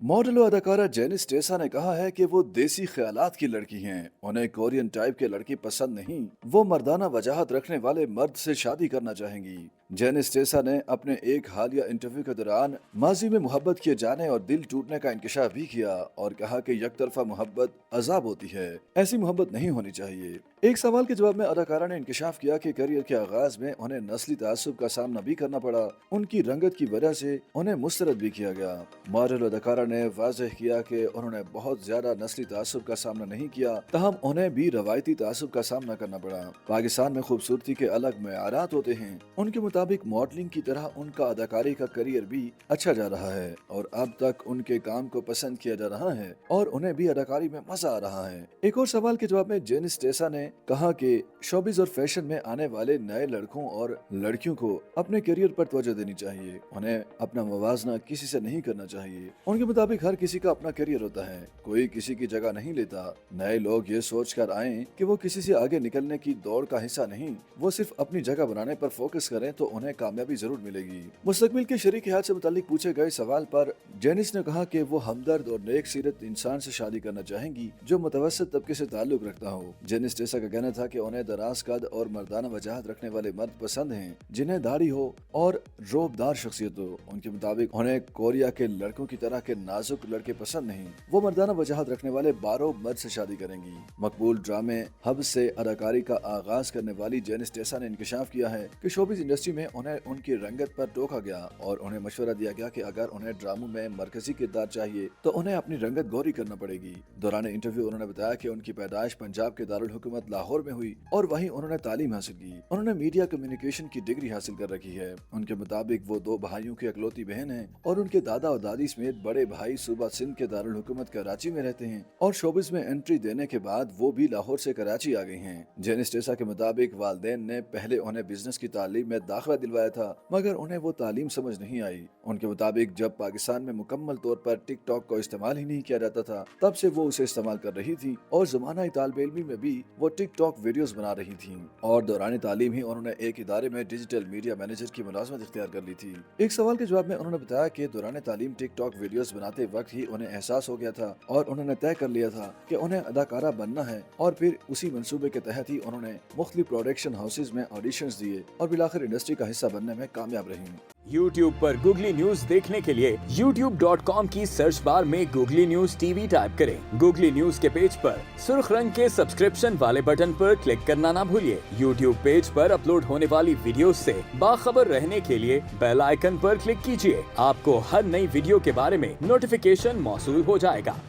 Model और अदाकारा Janice Tesa ने कहा है कि वो देसी ख्यालात की लड़की हैं। उन्हें कोरियन टाइप के लड़की पसंद नहीं। वो मर्दाना वजाहत रखने वाले मर्द से शादी करना चाहेंगी। जेनिस टेसा ने अपने एक हालिया इंटरव्यू के दौरान माजी में मोहब्बत किए जाने और दिल टूटने का इंकशाफ भी किया और कहा कि यकतरफा मोहब्बत अजाब होती है, ऐसी मोहब्बत नहीं होनी चाहिए। एक सवाल के जवाब में अदाकारा ने इंकशाफ किया कि करियर के आगाज में उन्हें नस्ली तासुब का सामना भी करना पड़ा। उनकी रंगत की वजह से उन्हें मुस्तरद भी किया गया। मॉडल अदाकारा ने वाज़ेह किया कि उन्होंने बहुत ज्यादा नस्ली तासुब का सामना नहीं किया, तहम उन्हें भी रवायती तासुब का सामना करना पड़ा। पाकिस्तान में खूबसूरती के अलग मेयारात होते हैं। उनके मुताबिक मॉडलिंग की तरह उनका अदाकारी का करियर भी अच्छा जा रहा है और अब तक उनके काम को पसंद किया जा रहा है और उन्हें भी अदाकारी में मजा आ रहा है। एक और सवाल के जवाब में जेनिस टेसा ने कहा कि शोबिज और फैशन में आने वाले नए लड़कों और लड़कियों को अपने करियर पर तवज्जो देनी चाहिए। उन्हें अपना मुवाजना किसी से नहीं करना चाहिए। उनके मुताबिक हर किसी का अपना करियर होता है, कोई किसी की जगह नहीं लेता। नए लोग ये सोच कर आए कि वो किसी से आगे निकलने की दौड़ का हिस्सा नहीं, वो सिर्फ अपनी जगह बनाने पर फोकस करें तो उन्हें कामयाबी जरूर मिलेगी। मुस्तकबिल के शरीक ख्याल से मुतालिक पूछे गए सवाल पर जेनिस ने कहा कि वो हमदर्द और नेक सीरत इंसान से शादी करना चाहेंगी जो मुतवस्सित तबके से ताल्लुक रखता हो। जेनिस टेसा का कहना था कि उन्हें दराज कद और मर्दाना वजाहत रखने वाले मर्द पसंद हैं, जिन्हें दाढ़ी हो और रोबदार शख्सियत हो। उनके मुताबिक उन्हें कोरिया के लड़कों की तरह के नाजुक लड़के पसंद नहीं। वो मर्दाना वजाहत रखने वाले 12 मर्द से शादी करेंगी। मकबूल ड्रामे हब से अदाकारी का आगाज करने वाली जेनिस टेसा ने इंकशाफ किया है कि शोबिज इंडस्ट्री में उन्हें उनकी रंगत पर टोका गया और उन्हें मशवरा दिया गया कि अगर उन्हें ड्रामों में मरकजी किरदार चाहिए तो उन्हें अपनी रंगत गौरी करना पड़ेगी। दौरान इंटरव्यू उन्होंने बताया कि उनकी पैदाइश पंजाब के दारुल हुकूमत लाहौर में हुई और वहीं उन्होंने तालीम हासिल की। उन्होंने मीडिया कम्युनिकेशन की डिग्री हासिल कर रखी है। उनके मुताबिक वो 2 भाइयों की इकलौती बहन है और उनके दादा और दादी समेत बड़े भाई सूबा सिंध के दारुल हुकूमत कराची में रहते हैं और शोबिज में एंट्री देने के बाद वो भी लाहौर से कराची आ गई हैं। जेनिस टेसा के मुताबिक वालिदैन ने पहले उन्हें बिजनेस की तालीम में दाखिला दिलवाया था, मगर उन्हें वो तालीम समझ नहीं आई। उनके मुताबिक जब पाकिस्तान में मुकम्मल तौर पर टिकटॉक को इस्तेमाल ही नहीं किया जाता था, तब से वो उसे इस्तेमाल कर रही थी और ज़माना तालिब इल्मी में भी वो टिकटॉक वीडियोस बना रही थी और दौरान तालीम ही उन्होंने एक इदारे में डिजिटल मीडिया मैनेजर की मुलाजमत इख्तियार कर ली थी। एक सवाल के जवाब में उन्होंने बताया कि दौरान तालीम टिकटॉक वीडियोस बनाते वक्त ही उन्हें एहसास हो गया था और उन्होंने तय कर लिया था कि उन्हें अदाकारा बनना है और फिर उसी मंसूबे के तहत ही उन्होंने मुख्तलिफ प्रोडक्शन हाउसेज में ऑडिशंस दिए और बिलाखिर इंडस्ट्री का हिस्सा बनने में कामयाब रही। YouTube पर गूगली न्यूज देखने के लिए youtube.com की सर्च बार में गूगली न्यूज टीवी टाइप करें। गूगली न्यूज के पेज पर सुर्ख रंग के सब्सक्रिप्शन वाले बटन पर क्लिक करना ना भूलिए। YouTube पेज पर अपलोड होने वाली वीडियोस से बाखबर रहने के लिए बेल आइकन पर क्लिक कीजिए। आपको हर नई वीडियो के बारे में नोटिफिकेशन मौसूल हो जाएगा।